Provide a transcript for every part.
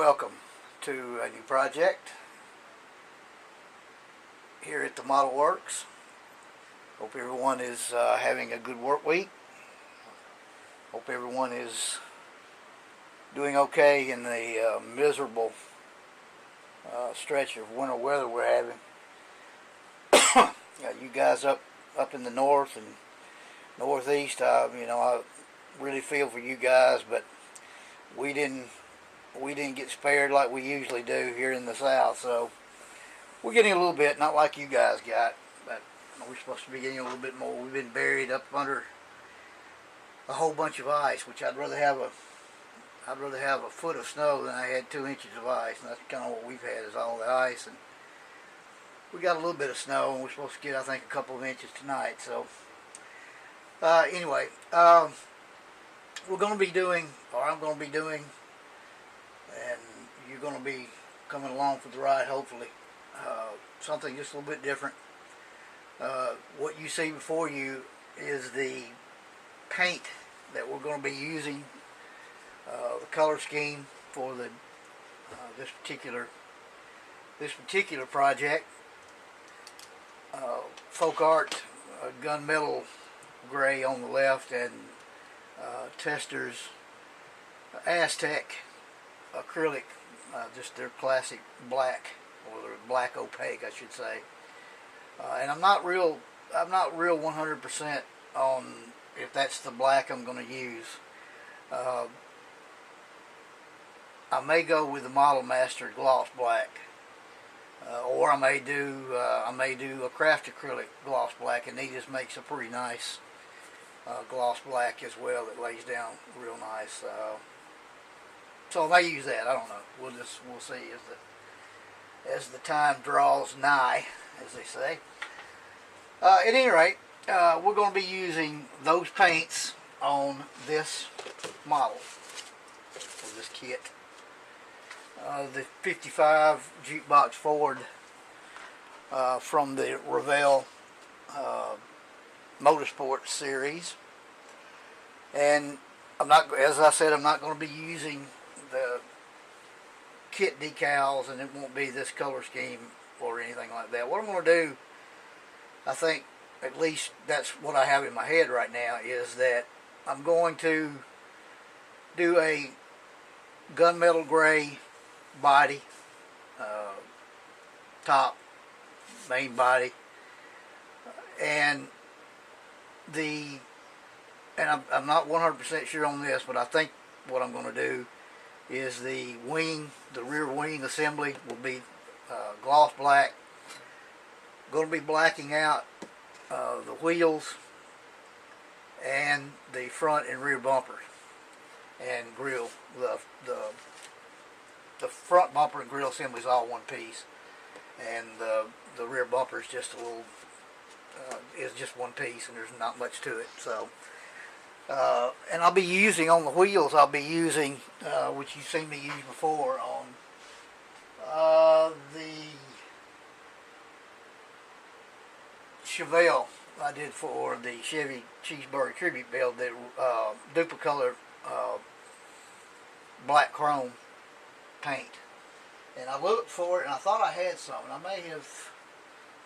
welcome to a new project here at the Model Works. Hope everyone is having a good work week. Hope everyone is doing okay in the miserable stretch of winter weather we're having. You guys up in the north and northeast, I really feel for you guys, but we didn't get spared like we usually do here in the south, so we're getting a little bit, not like you guys got, but we're supposed to be getting a little bit more. We've been buried up under a whole bunch of ice, which I'd rather have a foot of snow than I had 2 inches of ice, and that's kind of what we've had, is all the ice. And we got a little bit of snow, and we're supposed to get, I think, a couple of inches tonight. So anyway, we're going to be doing, or I'm going to be doing, and you're going to be coming along for the ride, hopefully, something just a little bit different. What you see before you is the paint that we're going to be using, the color scheme for the this particular project. Folk art gunmetal gray on the left, and Tester's Aztec acrylic, just their classic black, or their black opaque, I should say. And I'm not real 100% on if that's the black I'm going to use. I may go with the Model Master gloss black, or I may do a craft acrylic gloss black, and he just makes a pretty nice gloss black as well that lays down real nice. So I may use that. I don't know. We'll see as the time draws nigh, as they say. At any rate, we're going to be using those paints on this model, or this kit. The 55 Jukebox Ford from the Revell Motorsport series. And as I said, I'm not going to be using the kit decals, and it won't be this color scheme or anything like that. What I'm going to do, I think, at least that's what I have in my head right now, is that I'm going to do a gunmetal gray body, top, main body, and I'm not 100% sure on this, but I think what I'm going to do is the rear wing assembly will be gloss black. Going to be blacking out the wheels and the front and rear bumpers and grill. The front bumper and grill assembly is all one piece, and the rear bumper is just one piece, and there's not much to it. So, and I'll be using on the wheels. I'll be using which you've seen me use before on the Chevelle I did for the Chevy Cheeseburger Tribute build, the Duplicolor black chrome paint. And I looked for it, and I thought I had some, and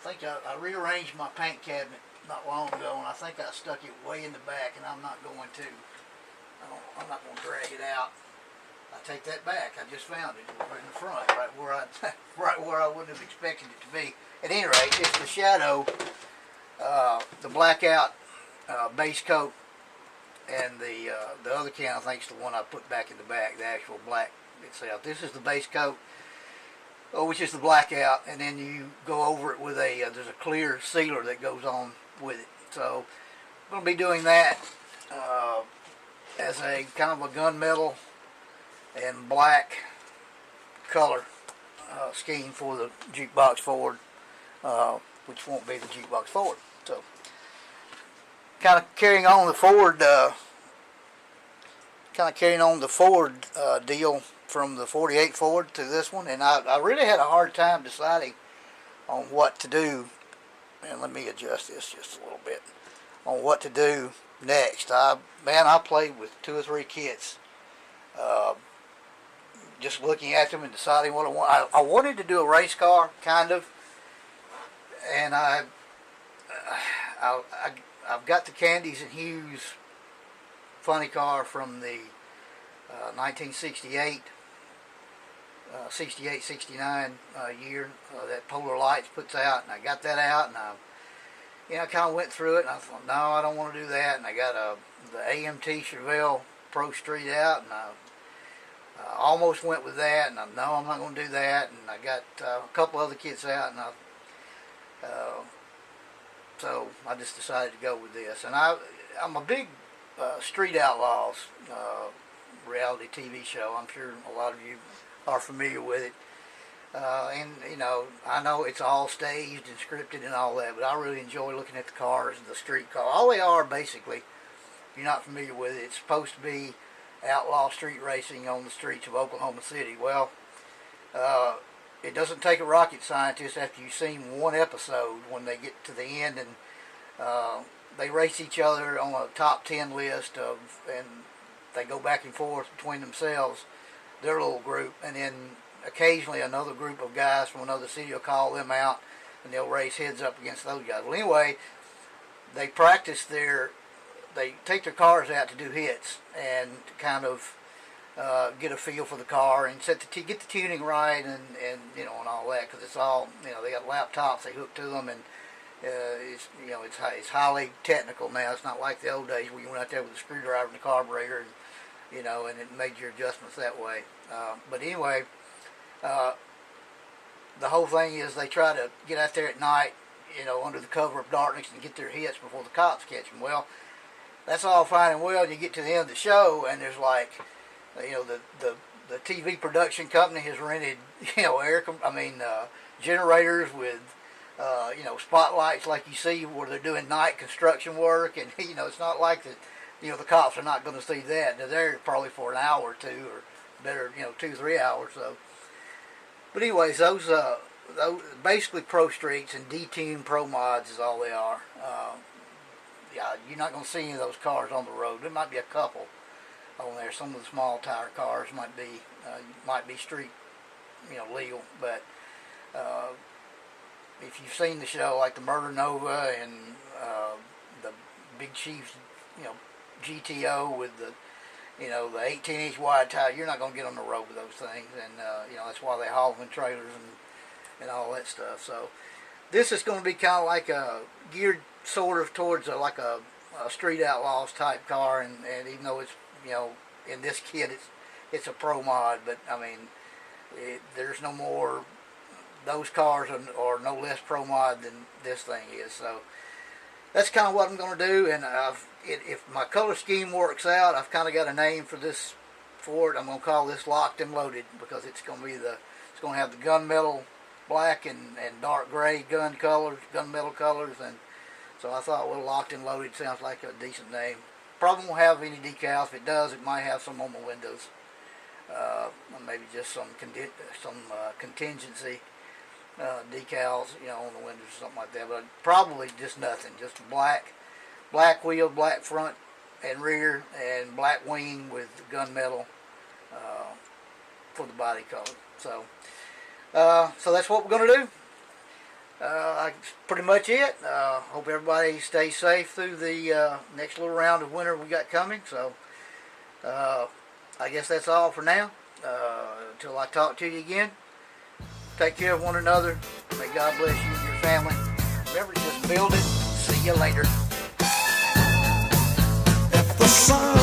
I rearranged my paint cabinet not long ago, and I think I stuck it way in the back, and I'm not going to drag it out. I take that back. I just found it right in the front, right where I wouldn't have expected it to be. At any rate, it's the Shadow, the blackout base coat, and the other can, I think, is the one I put back in the back, the actual black itself. This is the base coat, which is the blackout, and then you go over it with there's a clear sealer that goes on with it. So I'm going to be doing that as a kind of a gunmetal and black color scheme for the Jukebox Ford, which won't be the Jukebox Ford. So kind of carrying on the Ford deal from the 48 Ford to this one, and I really had a hard time deciding on what to do. And let me adjust this just a little bit on what to do next. I played with 2 or 3 kits just looking at them and deciding what I want. I wanted to do a race car, kind of, and I've got the Candies and Hughes funny car from the 1968, 69 year that Polar Lights puts out, and I got that out, and I kind of went through it, and I thought, no, I don't want to do that, and I got the AMT Chevelle Pro Street out, and I almost went with that, and no, I'm not going to do that, and I got a couple other kits out, and so I just decided to go with this. And I'm a big Street Outlaws reality TV show. I'm sure a lot of you are familiar with it. And, I know it's all staged and scripted and all that, but I really enjoy looking at the cars and the street car. All they are, basically, if you're not familiar with it, it's supposed to be outlaw street racing on the streets of Oklahoma City. Well, it doesn't take a rocket scientist after you've seen one episode when they get to the end and they race each other on a top 10 list and they go back and forth between themselves, their little group, and then occasionally another group of guys from another city will call them out and they'll race heads up against those guys. Well, anyway, they practice they take their cars out to do hits and to kind of get a feel for the car and get the tuning right and all that, because it's all, they got laptops they hook to them, and it's highly technical now. It's not like the old days where you went out there with a screwdriver and a carburetor and it made your adjustments that way. But anyway, the whole thing is they try to get out there at night, under the cover of darkness and get their hits before the cops catch them. Well, that's all fine and well. You get to the end of the show and there's like, the TV production company has rented, generators with, spotlights like you see where they're doing night construction work, and it's not like that. The cops are not going to see that. They're there probably for an hour or two, or better, 2-3 hours. So, but anyways, those basically pro streets and detuned pro mods is all they are. You're not going to see any of those cars on the road. There might be a couple on there. Some of the small tire cars might be street, legal. But if you've seen the show, like the Murder Nova and the Big Chiefs, GTO with the 18-inch wide tire, you're not going to get on the road with those things, and that's why they haul them in trailers and all that stuff. So this is going to be kind of like geared sort of towards like a Street Outlaws type car, and even though it's in this kit it's a pro mod, but there's no more. Those cars are no less pro mod than this thing is. So that's kind of what I'm going to do, and if my color scheme works out, I've kind of got a name for it. I'm going to call this Locked and Loaded, because it's going to have the gunmetal black and dark gray gunmetal colors, and so I thought, well, Locked and Loaded sounds like a decent name. Probably won't have any decals. If it does, it might have some on the windows, maybe just some contingency decals, on the windows or something like that, but probably just nothing, just black wheel, black front and rear, and black wing with gunmetal for the body color. So that's what we're going to do. That's pretty much it. Hope everybody stays safe through the next little round of winter we got coming. So I guess that's all for now. Until I talk to you again, take care of one another. May God bless you and your family. Remember to just build it. See you later. If the sun